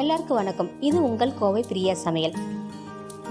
எல்லாருக்கும் வணக்கம். இது உங்கள் கோவை பிரியா சமையல்.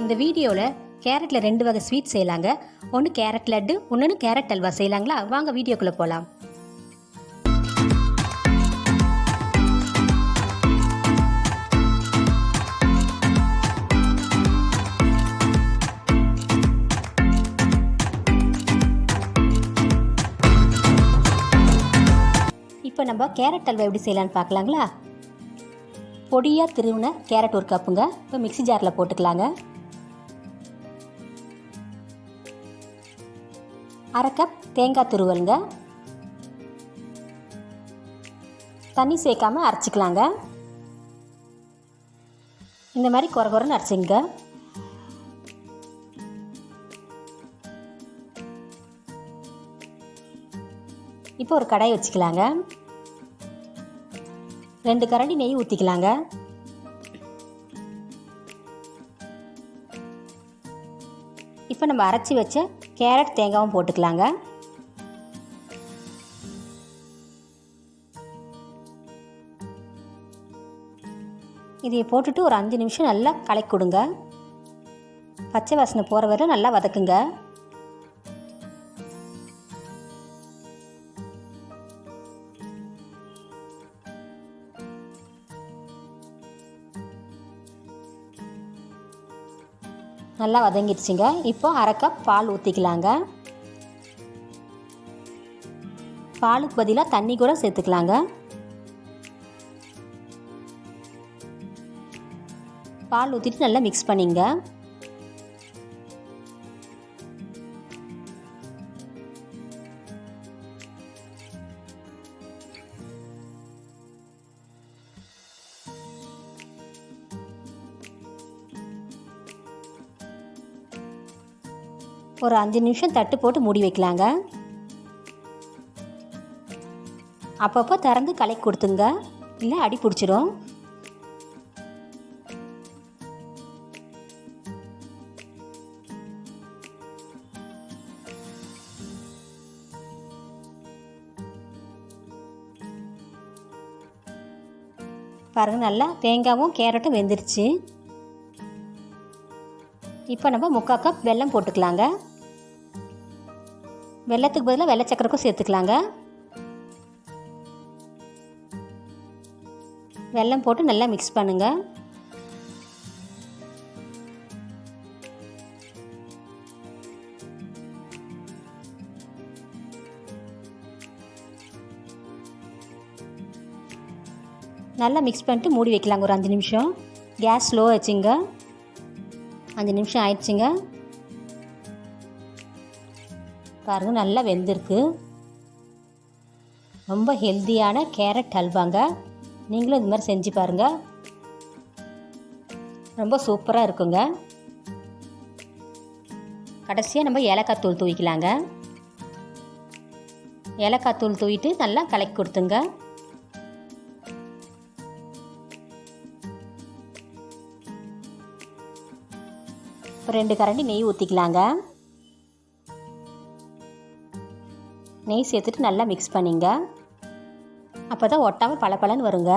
இந்த வீடியோவில் கேரட்டில் 2 வகை ஸ்வீட் செய்யலாங்க. ஒன்று கேரட் லட்டு, இன்னொன்று கேரட் அல்வா செய்யலாங்களா? வாங்க வீடியோக்குள்ளே போகலாம். இப்போ நம்ம கேரட் அல்வா எப்படி செய்யலான்னு பார்க்கலாங்களா? பொடியாக திருவின கேரட் 1 கப்புங்க. இப்போ மிக்ஸி ஜாரில் போட்டுக்கலாங்க. 1/2 கப் தேங்காய் துருவலுங்க. தண்ணி சேர்க்காமல் அரைச்சிக்கலாங்க. இந்த மாதிரி குறன்னு அரைச்சிங்க. இப்போ ஒரு கடாய் வச்சுக்கலாங்க. 2 கரண்டி நெய் ஊற்றிக்கலாங்க. இப்போ நம்ம அரைச்சி வச்ச கேரட் தேங்காயும் போட்டுக்கலாங்க. இதை போட்டுட்டு ஒரு 5 நிமிஷம் நல்லா கலக்கி கொடுங்க. பச்சை வாசனை போகிற வரை நல்லா வதக்குங்க. நல்லா வதங்கிடுச்சுங்க. இப்போ 1/2 கப் பால் ஊற்றிக்கலாங்க. பாலுக்கு பதிலாக தண்ணி கூட சேர்த்துக்கலாங்க. பால் ஊற்றிட்டு நல்லா மிக்ஸ் பண்ணிங்க. ஒரு 5 நிமிஷம் தட்டு போட்டு மூடி வைக்கலாங்க. அப்பப்போ திறந்து கலக்கி கொடுத்துங்க, இல்லை அடி பிடிச்சிரும். பாருங்கள், நல்லா தேங்காயும் கேரட்டும் வெந்துருச்சு. இப்போ நம்ம 3/4 கப் வெல்லம் போட்டுக்கலாங்க. வெல்லத்துக்கு பதிலாக வெள்ளை சக்கரைக்கும் சேர்த்துக்கலாங்க. வெல்லம் போட்டு நல்லா மிக்ஸ் பண்ணுங்க. நல்லா மிக்ஸ் பண்ணிட்டு மூடி வைக்கலாங்க ஒரு 5 நிமிஷம். கேஸ் ஸ்லோ வச்சுங்க. 5 நிமிஷம் ஆயிடுச்சுங்க. பாருங்கள், நல்லா வெந்திருக்கு. ரொம்ப ஹெல்த்தியான கேரட் அல்வாங்க. நீங்களும் இது மாதிரி செஞ்சு பாருங்கள். ரொம்ப சூப்பராக இருக்குங்க. கடைசியாக நம்ம ஏலக்காய் தூள் தூவிக்கலாங்க. ஏலக்காய் தூள் தூவிட்டு நல்லா கலக்கி கொடுத்துங்க. இப்போ 2 கரண்டி நெய் ஊற்றிக்கலாங்க. நெய் சேர்த்துட்டு நல்லா மிக்ஸ் பண்ணிங்க. அப்போ தான் ஒட்டாமல் பளபளன்னு வருங்க.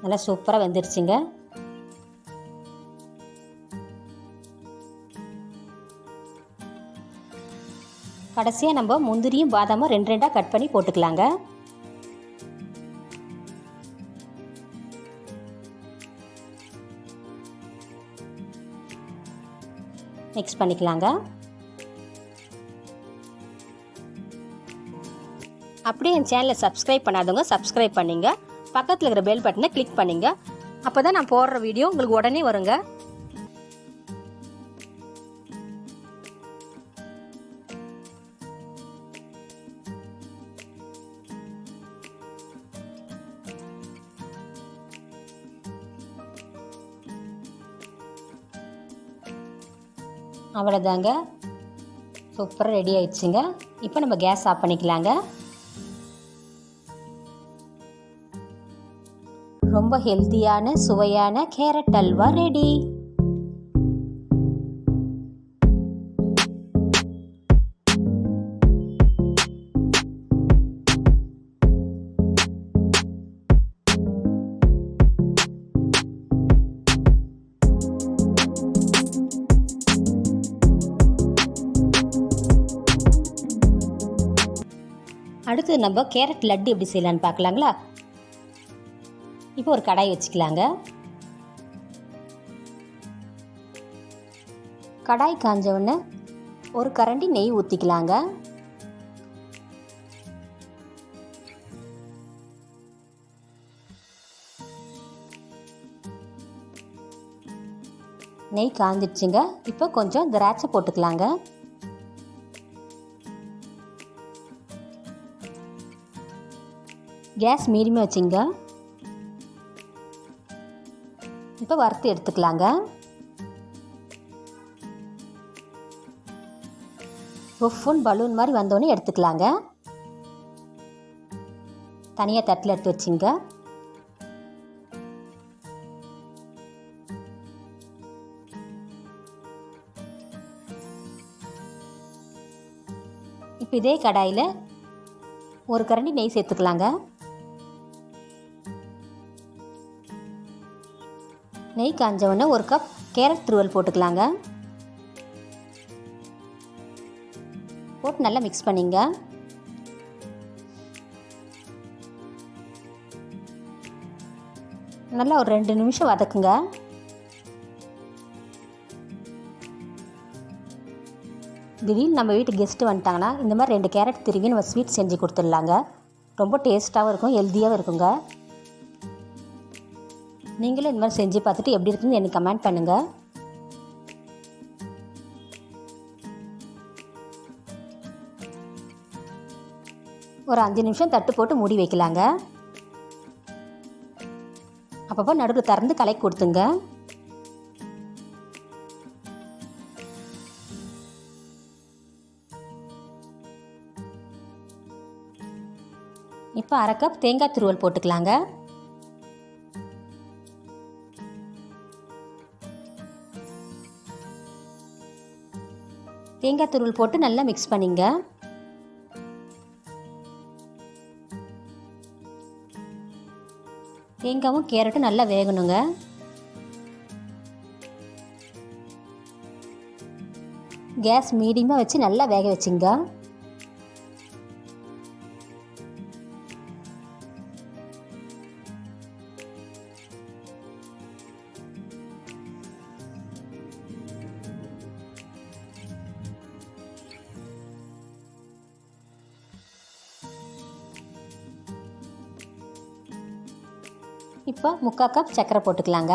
நல்லா சூப்பராக வெந்துருச்சுங்க. கடைசியாக நம்ம முந்திரியும் பாதாமும் 2 கட் பண்ணி போட்டுக்கலாங்க. மிக்ஸ் பண்ணிக்கலாங்க. அப்படியே என் சேனலை சப்ஸ்கிரைப் பண்ணாதவங்க சப்ஸ்கிரைப் பண்ணிங்க. பக்கத்தில் இருக்கிற பெல் பட்டனை கிளிக் பண்ணிங்க. அப்போ தான் நான் போடுற வீடியோ உங்களுக்கு உடனே வருங்க. அவ்வளோதாங்க, சூப்பராக ரெடி ஆயிடுச்சுங்க. இப்போ நம்ம கேஸ் ஆஃப் பண்ணிக்கலாங்க. ரொம்ப ஹெல்த்தியான சுவையான கேரட் அல்வா ரெடி. அடுத்து நம்ம கேரட் லட்டு எப்படி செய்யலான்னு பார்க்கலாங்களா. இப்போ ஒரு கடாய் வச்சுக்கலாங்க. கடாய் காஞ்ச உடனே ஒரு கரண்டி நெய் ஊற்றிக்கலாங்க. நெய் காஞ்சிடுச்சுங்க. இப்போ கொஞ்சம் திராட்சை போட்டுக்கலாங்க. கேஸ் மீடியமாக வச்சுங்க. இப்போ வறுத்து எடுத்துக்கலாங்க. புஃப்னு பலூன் மாதிரி வந்தோடனே எடுத்துக்கலாங்க. தனியாக தட்டில் எடுத்து வச்சுங்க. இப்போ இதே கடாயில் ஒரு கரண்டி நெய் சேர்த்துக்கலாங்க. நெய் காஞ்ச உடனே ஒரு கப் கேரட் துருவல் போட்டுக்கலாங்க. போட்டு நல்லா மிக்ஸ் பண்ணிங்க. நல்லா ஒரு 2 நிமிஷம் வதக்குங்க. திடீர்னு நம்ம வீட்டு கெஸ்ட்டு வந்துட்டாங்கன்னா இந்த மாதிரி 2 கேரட் திருவி நம்ம ஸ்வீட் செஞ்சு கொடுத்துடலாங்க. ரொம்ப டேஸ்ட்டாகவும் இருக்கும், ஹெல்த்தியாகவும் இருக்குங்க. நீங்களும் இந்த மாதிரி செஞ்சு பார்த்துட்டு எப்படி இருக்குன்னு எனக்கு கமெண்ட் பண்ணுங்கள். ஒரு 5 நிமிஷம் தட்டு போட்டு மூடி வைக்கலாங்க. அப்பப்போ நடுவில் திறந்து கலக்கி கொடுத்துங்க. இப்போ 1/2 கப் தேங்காய் துருவல் போட்டுக்கலாங்க. தேங்காய் துருவல் போட்டு நல்லா மிக்ஸ் பண்ணிங்க. தேங்காயும் கேரட்டும் நல்லா வேகணுங்க. கேஸ் மீடியமாக வச்சு நல்லா வேக வச்சுங்க. இப்போ 3/4 கப் சர்க்கரை போட்டுக்கலாங்க.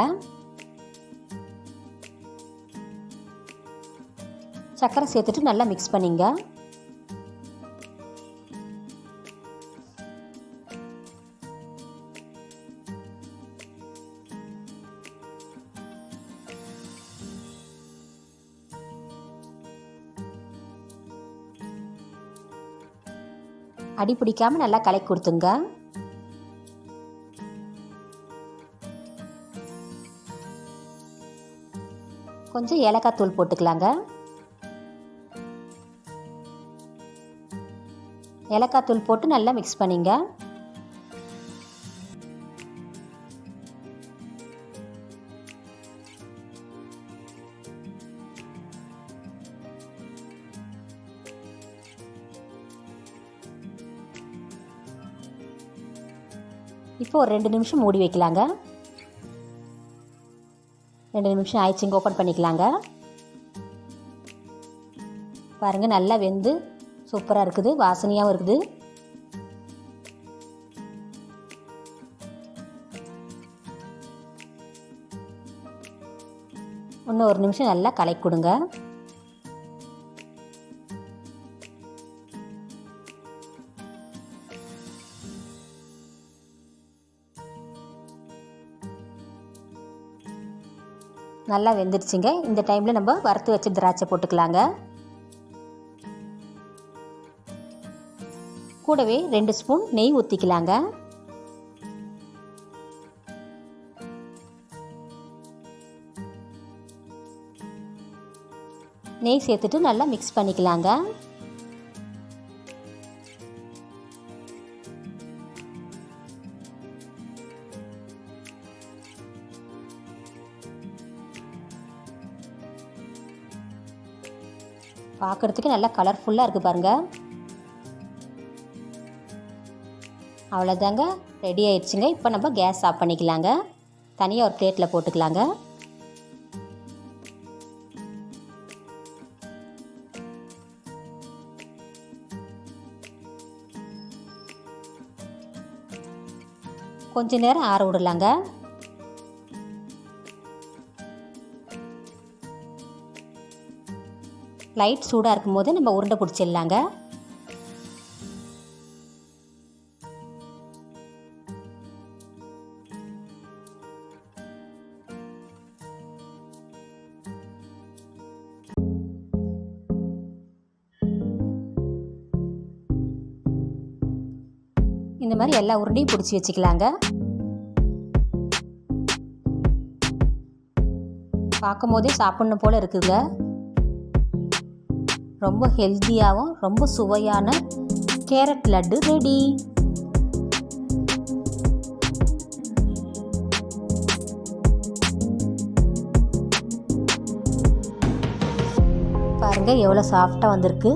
சர்க்கரை சேர்த்துட்டு நல்லா மிக்ஸ் பண்ணிங்க. அடி பிடிக்காமல் நல்லா கலக்கி கொடுத்துங்க. கொஞ்சம் ஏலக்காய் தூள் போட்டுக்கலாங்க. ஏலக்காய் தூள் போட்டு நல்லா மிக்ஸ் பண்ணிங்க. இப்போ ஒரு 2 நிமிஷம் மூடி வைக்கலாங்க. 2 நிமிஷம் ஆயிடுச்சுங்க. ஓப்பன் பண்ணிக்கலாங்க. பாருங்கள், நல்லா வெந்து சூப்பராக இருக்குது, வாசனையாகவும் இருக்குது. இன்னும் 1 நிமிஷம் நல்லா கலக்கி கொடுங்க. நல்லா வெந்துடுச்சுங்க. இந்த டைமில் நம்ம வறுத்து வச்சு திராட்சை போட்டுக்கலாங்க. கூடவே 2 ஸ்பூன் நெய் ஊற்றிக்கலாங்க. நெய் சேர்த்துட்டு நல்லா மிக்ஸ் பண்ணிக்கலாங்க. பார்க்குறதுக்கு நல்லா கலர்ஃபுல்லாக இருக்குது பாருங்கள். அவ்வளோதாங்க, ரெடி ஆயிடுச்சுங்க. இப்போ நம்ம கேஸ் ஆஃப் பண்ணிக்கலாங்க. தனியாக ஒரு பிளேட்டில் போட்டுக்கலாங்க. கொஞ்ச நேரம் ஆற விடலாங்க. லைட் சூடாக இருக்கும் போது நம்ம உருண்டை பிடிச்சிடலாங்க. இந்த மாதிரி எல்லா உருண்டையும் பிடிச்சி வச்சுக்கலாங்க. பார்க்கும் போதே சாப்பிட்ணும் போல் இருக்குதுங்க. ரொம்ப ஹெல்த்தியாகவும் ரொம்ப சுவையான கேரட் லட்டு ரெடி. பாருங்கள் எவ்வளோ சாஃப்டாக வந்திருக்கு.